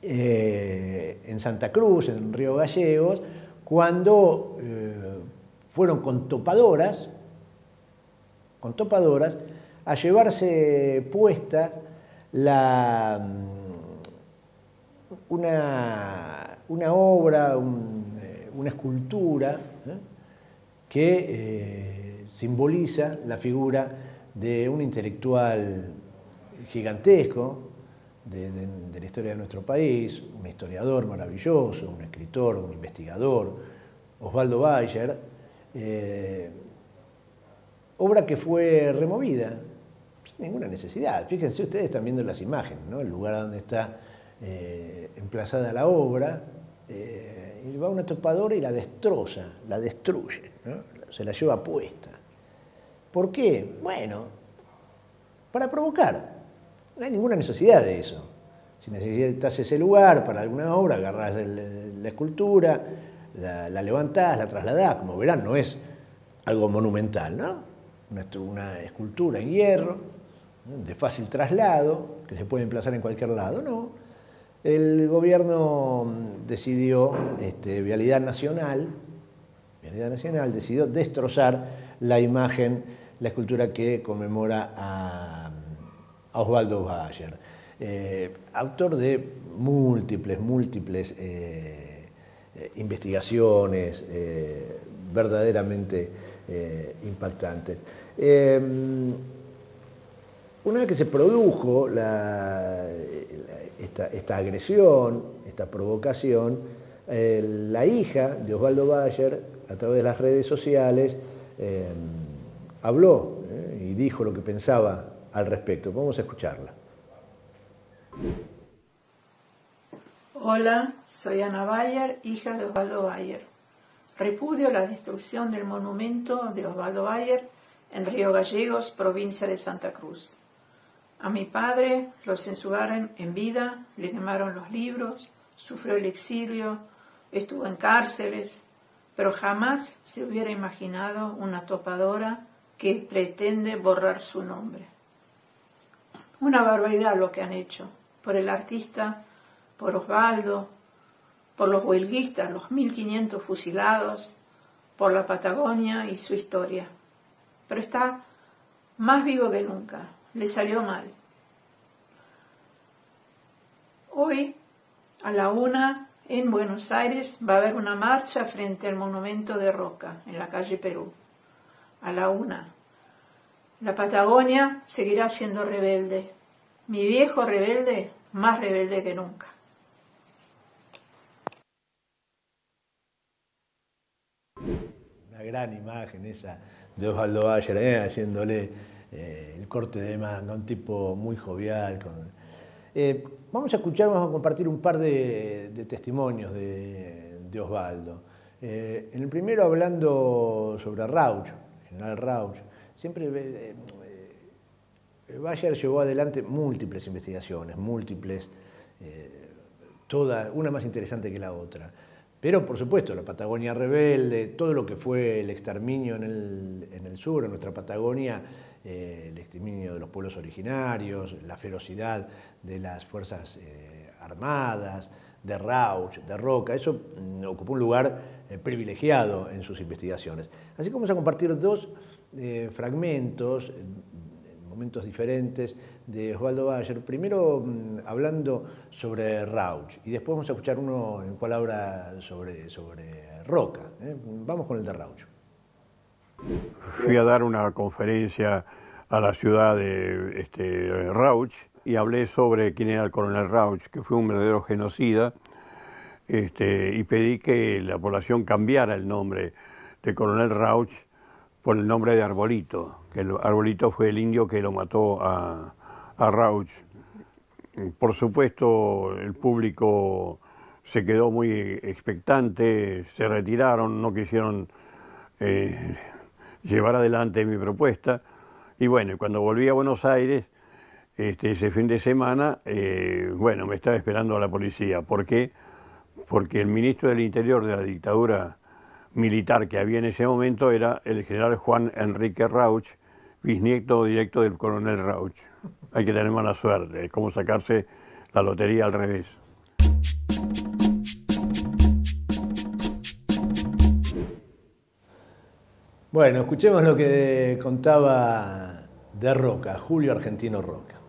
en Santa Cruz, en Río Gallegos, cuando fueron con topadoras a llevarse puesta una obra, una escultura que simboliza la figura de un intelectual gigantesco de la historia de nuestro país, un historiador maravilloso, un escritor, un investigador, Osvaldo Bayer, obra que fue removida sin ninguna necesidad. Fíjense, ustedes están viendo las imágenes, ¿no? El lugar donde está emplazada la obra, y va una topadora y la destroza, la destruye, ¿no? Se la lleva puesta. ¿Por qué? Bueno, para provocar. No hay ninguna necesidad de eso. Si necesitas ese lugar para alguna obra, agarrás la escultura, la levantás, la trasladás. Como verán, no es algo monumental, ¿no? Una escultura en hierro, ¿no? De fácil traslado, que se puede emplazar en cualquier lado, ¿no? El gobierno decidió, Vialidad Nacional decidió destrozar la imagen, la escultura que conmemora a Osvaldo Bayer, autor de múltiples investigaciones verdaderamente impactantes. Una vez que se produjo esta agresión, esta provocación, la hija de Osvaldo Bayer, a través de las redes sociales, habló y dijo lo que pensaba al respecto. Vamos a escucharla. Hola, soy Ana Bayer, hija de Osvaldo Bayer. Repudio la destrucción del monumento de Osvaldo Bayer en Río Gallegos, provincia de Santa Cruz. A mi padre lo censuraron en vida, le quemaron los libros, sufrió el exilio, estuvo en cárceles, pero jamás se hubiera imaginado una topadora que pretende borrar su nombre. Una barbaridad lo que han hecho por el artista, por Osvaldo, por los huelguistas, los 1500 fusilados, por la Patagonia y su historia. Pero está más vivo que nunca, le salió mal. Hoy, a la 1, en Buenos Aires, va a haber una marcha frente al monumento de Roca, en la calle Perú. A la 1. La Patagonia seguirá siendo rebelde. Mi viejo rebelde, más rebelde que nunca. Una gran imagen esa de Osvaldo Bayer, haciéndole el corte de manga, un tipo muy jovial. Vamos a compartir un par de testimonios de Osvaldo. En el primero, hablando sobre Rauch, general Rauch. Siempre Bayer llevó adelante múltiples investigaciones, una más interesante que la otra. Pero, por supuesto, la Patagonia rebelde, todo lo que fue el exterminio en el sur, en nuestra Patagonia, el exterminio de los pueblos originarios, la ferocidad de las fuerzas armadas, de Rauch, de Roca, eso ocupó un lugar privilegiado en sus investigaciones. Así que vamos a compartir dos fragmentos, en momentos diferentes, de Osvaldo Bayer. Primero hablando sobre Rauch y después vamos a escuchar uno en el cual habla sobre Roca. Vamos con el de Rauch. Fui a dar una conferencia a la ciudad de Rauch y hablé sobre quién era el coronel Rauch, que fue un verdadero genocida, y pedí que la población cambiara el nombre de coronel Rauch por el nombre de Arbolito, que el Arbolito fue el indio que lo mató a Rauch. Por supuesto, el público se quedó muy expectante, se retiraron, no quisieron llevar adelante mi propuesta. Y bueno, cuando volví a Buenos Aires, ese fin de semana, bueno, me estaba esperando a la policía. ¿Por qué? Porque el ministro del Interior de la dictadura militar que había en ese momento era el general Juan Enrique Rauch, bisnieto directo del coronel Rauch. Hay que tener mala suerte, es como sacarse la lotería al revés. Bueno, escuchemos lo que contaba de Roca, Julio Argentino Roca.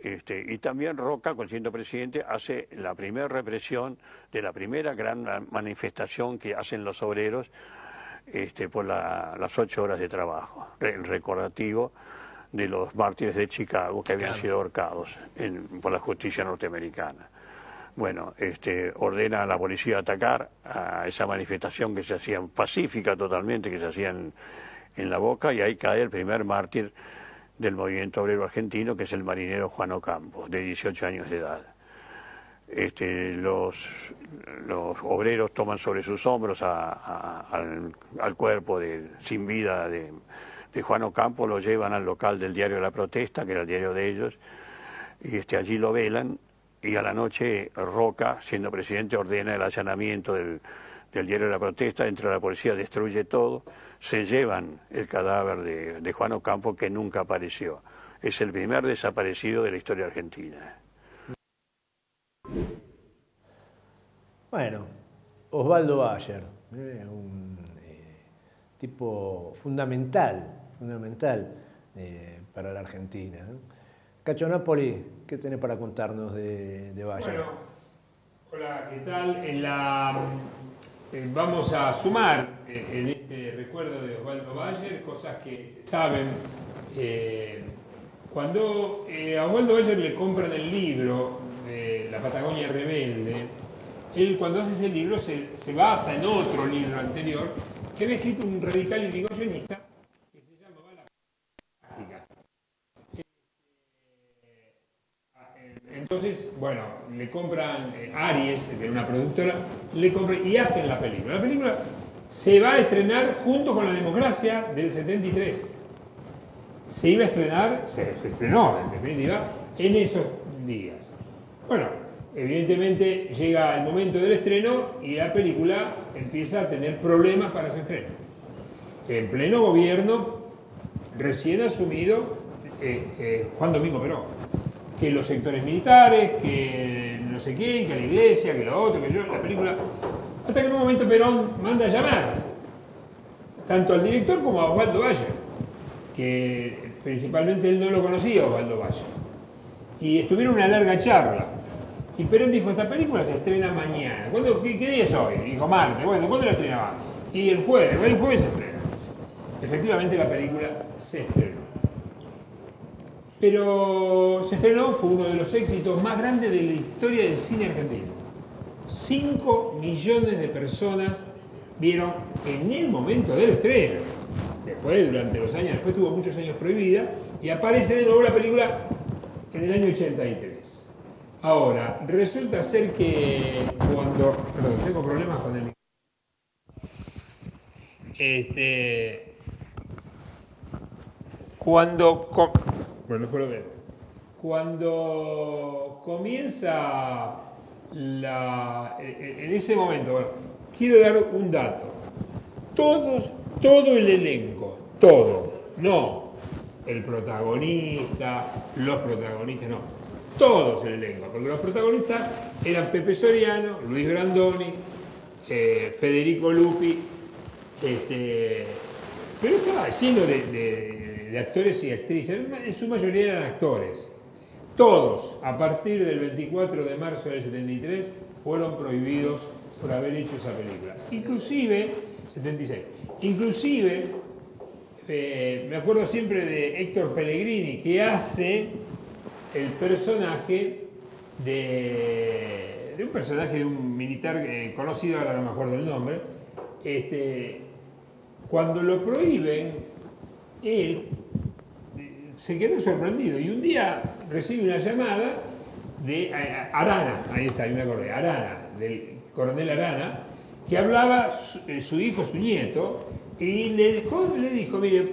Y también Roca, siendo presidente, hace la primera represión de la primera gran manifestación que hacen los obreros por las 8 horas de trabajo, el recordativo de los mártires de Chicago que habían sido ahorcados por la justicia norteamericana. Bueno, ordena a la policía atacar a esa manifestación que se hacía pacífica totalmente, que se hacía en La Boca, y ahí cae el primer mártir del movimiento obrero argentino, que es el marinero Juan Ocampo, de 18 años de edad. Los obreros toman sobre sus hombros al cuerpo sin vida de Juan Ocampo, lo llevan al local del diario La Protesta, que era el diario de ellos, y allí lo velan, y a la noche Roca, siendo presidente, ordena el allanamiento del diario La Protesta, entra la policía, destruye todo, se llevan el cadáver de Juan Ocampo, que nunca apareció. Es el primer desaparecido de la historia argentina. Bueno, Osvaldo Bayer, un tipo fundamental para la Argentina. Cacho Napoli, ¿qué tenés para contarnos de Bayer? Bueno, hola, ¿qué tal? Vamos a sumar en este recuerdo de Osvaldo Bayer cosas que se saben. Cuando a Osvaldo Bayer le compran el libro La Patagonia Rebelde, él cuando hace ese libro se basa en otro libro anterior que había escrito un radical irigoyenista que se llamaba La Práctica. Entonces, bueno, le compran Aries, que era una productora, le compran y hacen la película. La película se va a estrenar junto con La Democracia del 73. Se iba a estrenar, se estrenó en definitiva, en esos días. Bueno, evidentemente llega el momento del estreno y la película empieza a tener problemas para su estreno. En pleno gobierno, recién asumido Juan Domingo Perón. Que los sectores militares, que no sé quién, que la iglesia, que lo otro, que yo, la película. Hasta que en un momento Perón manda a llamar tanto al director como a Osvaldo Bayer, que principalmente él no lo conocía, Osvaldo Bayer. Y estuvieron una larga charla. Y Perón dijo, esta película se estrena mañana. ¿Qué día es hoy? Dijo, martes. Bueno, ¿cuándo la estrenaba? Y el jueves se estrena. Efectivamente la película se estrenó. Pero se estrenó, fue uno de los éxitos más grandes de la historia del cine argentino. 5 millones de personas vieron en el momento del estreno. Después, durante los años, después tuvo muchos años prohibida y aparece de nuevo la película en el año 83. Ahora, resulta ser que cuando... Perdón, tengo problemas con el Cuando comienza en ese momento, bueno, quiero dar un dato. Todo el elenco, no el protagonista, los protagonistas, no, todos el elenco, porque los protagonistas eran Pepe Soriano, Luis Brandoni, Federico Lupi, pero estaba lleno de actores y actrices, en su mayoría eran actores. Todos, a partir del 24 de marzo del 73, fueron prohibidos por haber hecho esa película. Inclusive, 76, me acuerdo siempre de Héctor Pellegrini, que hace el personaje de un personaje de un militar conocido, ahora no me acuerdo el nombre. Cuando lo prohíben, él se quedó sorprendido y un día recibe una llamada de Arana, ahí está, yo me acordé, Arana, del coronel Arana, que hablaba su hijo, su nieto, y le dijo, mire,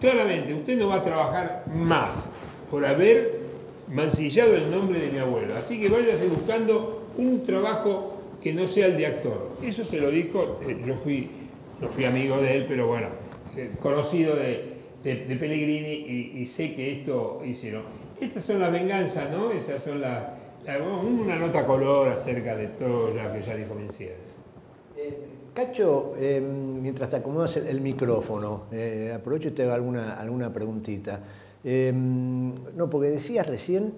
claramente usted no va a trabajar más por haber mancillado el nombre de mi abuelo, así que váyase buscando un trabajo que no sea el de actor. Eso se lo dijo, no fui amigo de él, pero bueno, conocido de Pellegrini y sé que esto hicieron. Estas son las venganzas, ¿no? Esas son una nota color acerca de todo lo que ya dijo Mencías. Cacho, mientras te acomodas el micrófono, aprovecho y te hago alguna preguntita. No, porque decías recién,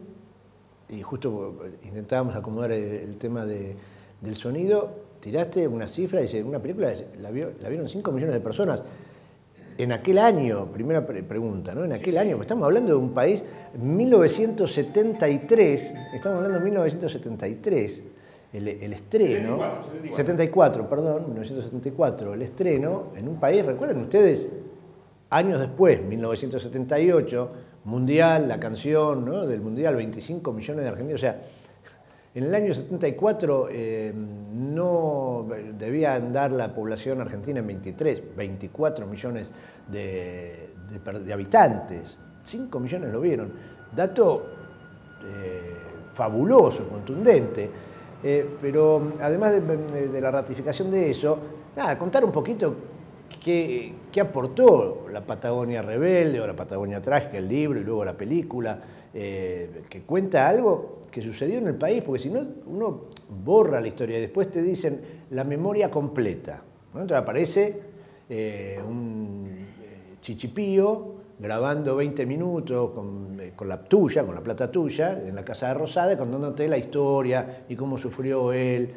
y justo intentábamos acomodar el tema del sonido, tiraste una cifra, dice, una película la vieron 5 millones de personas. En aquel año, primera pregunta, ¿no? En aquel año, estamos hablando de un país, 1973, estamos hablando de 1973, el estreno, 74, perdón, 1974, el estreno en un país, recuerden ustedes, años después, 1978, Mundial, la canción, ¿no?, del Mundial, 25 millones de argentinos, o sea, en el año 74 no debía andar la población argentina en 24 millones de habitantes. 5 millones lo vieron. Dato fabuloso, contundente. Pero además de la ratificación de eso, nada, contar un poquito qué aportó la Patagonia Rebelde o la Patagonia Trágica, el libro y luego la película, que cuenta algo que sucedió en el país, porque si no, uno borra la historia y después te dicen la memoria completa, ¿no? Entonces aparece un chichipío grabando 20 minutos con la tuya, con la plata tuya, en la Casa de Rosada, contándote la historia y cómo sufrió él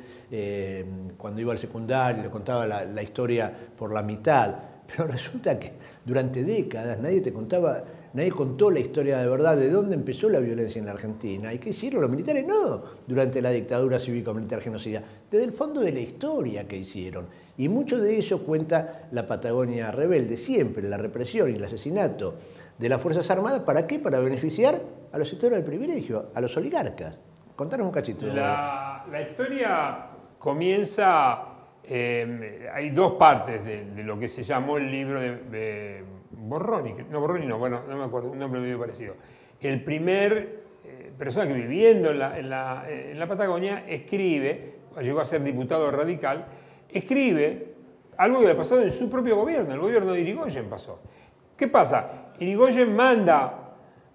cuando iba al secundario, le contaba la historia por la mitad. Pero resulta que durante décadas nadie contó la historia de verdad, de dónde empezó la violencia en la Argentina. ¿Y qué hicieron los militares? No, durante la dictadura cívico-militar genocida, desde el fondo de la historia que hicieron. Y mucho de eso cuenta la Patagonia Rebelde, siempre la represión y el asesinato de las Fuerzas Armadas. ¿Para qué? Para beneficiar a los sectores del privilegio, a los oligarcas. Contanos un cachito. La historia comienza, hay dos partes de lo que se llamó el libro de Borroni, no, bueno, no me acuerdo, un nombre medio parecido. El primer persona que viviendo en la Patagonia escribe, llegó a ser diputado radical, escribe algo que le ha pasado en su propio gobierno, el gobierno de Irigoyen pasó. ¿Qué pasa? Irigoyen manda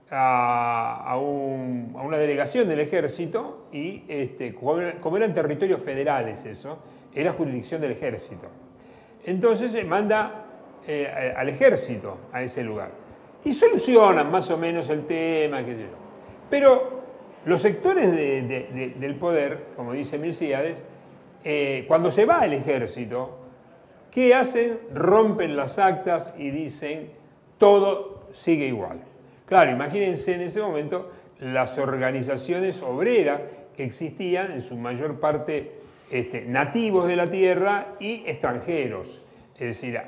a una delegación del ejército y como eran territorios federales eso, era jurisdicción del ejército. Entonces manda al ejército a ese lugar y solucionan más o menos el tema, qué sé yo. Pero los sectores del poder, como dice Milcíades, cuando se va el ejército, ¿qué hacen? Rompen las actas y dicen todo sigue igual. Claro, imagínense en ese momento las organizaciones obreras que existían, en su mayor parte nativos de la tierra y extranjeros. Es decir,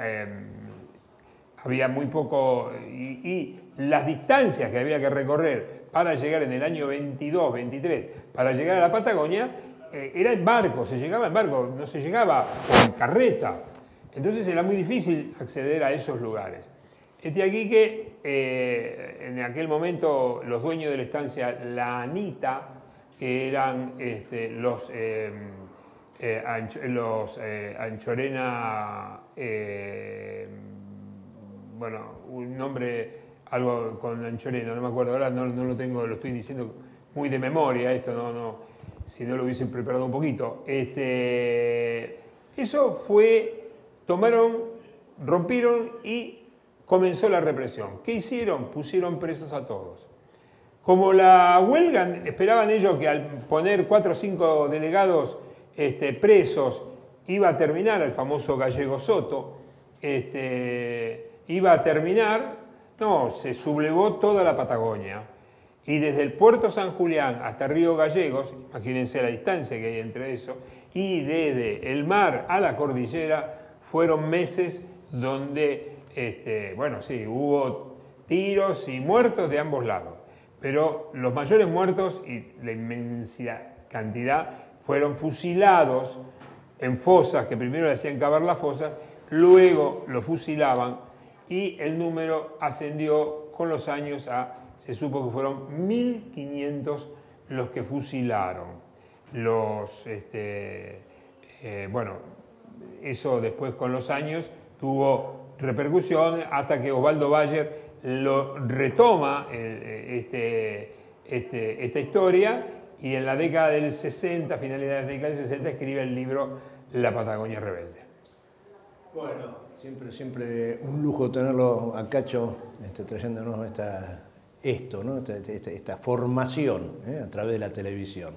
había muy poco, y las distancias que había que recorrer para llegar en el año 22, 23, para llegar a la Patagonia, era en barco, se llegaba en barco, no se llegaba en carreta. Entonces era muy difícil acceder a esos lugares. Aquí que en aquel momento los dueños de la estancia La Anita, que eran los Anchorena, bueno, un nombre, algo con Anchorena, no me acuerdo ahora, no lo tengo, lo estoy diciendo muy de memoria, esto si no lo hubiesen preparado un poquito. Eso fue, rompieron y comenzó la represión. ¿Qué hicieron? Pusieron presos a todos. Como la huelga, esperaban ellos que al poner 4 o 5 delegados presos iba a terminar, el famoso Gallego Soto, iba a terminar, no, se sublevó toda la Patagonia. Y desde el puerto San Julián hasta Río Gallegos, imagínense la distancia que hay entre eso, y desde el mar a la cordillera, fueron meses donde, bueno, sí, hubo tiros y muertos de ambos lados. Pero los mayores muertos y la inmensa cantidad fueron fusilados en fosas, que primero le hacían cavar las fosas, luego lo fusilaban y el número ascendió con los años se supo que fueron 1.500 los que fusilaron. Bueno, eso después con los años tuvo repercusión hasta que Osvaldo Bayer lo retoma esta historia y en la década del 60, finales de la década del 60, escribe el libro La Patagonia Rebelde. Bueno, siempre un lujo tenerlo a Cacho trayéndonos esta formación a través de la televisión.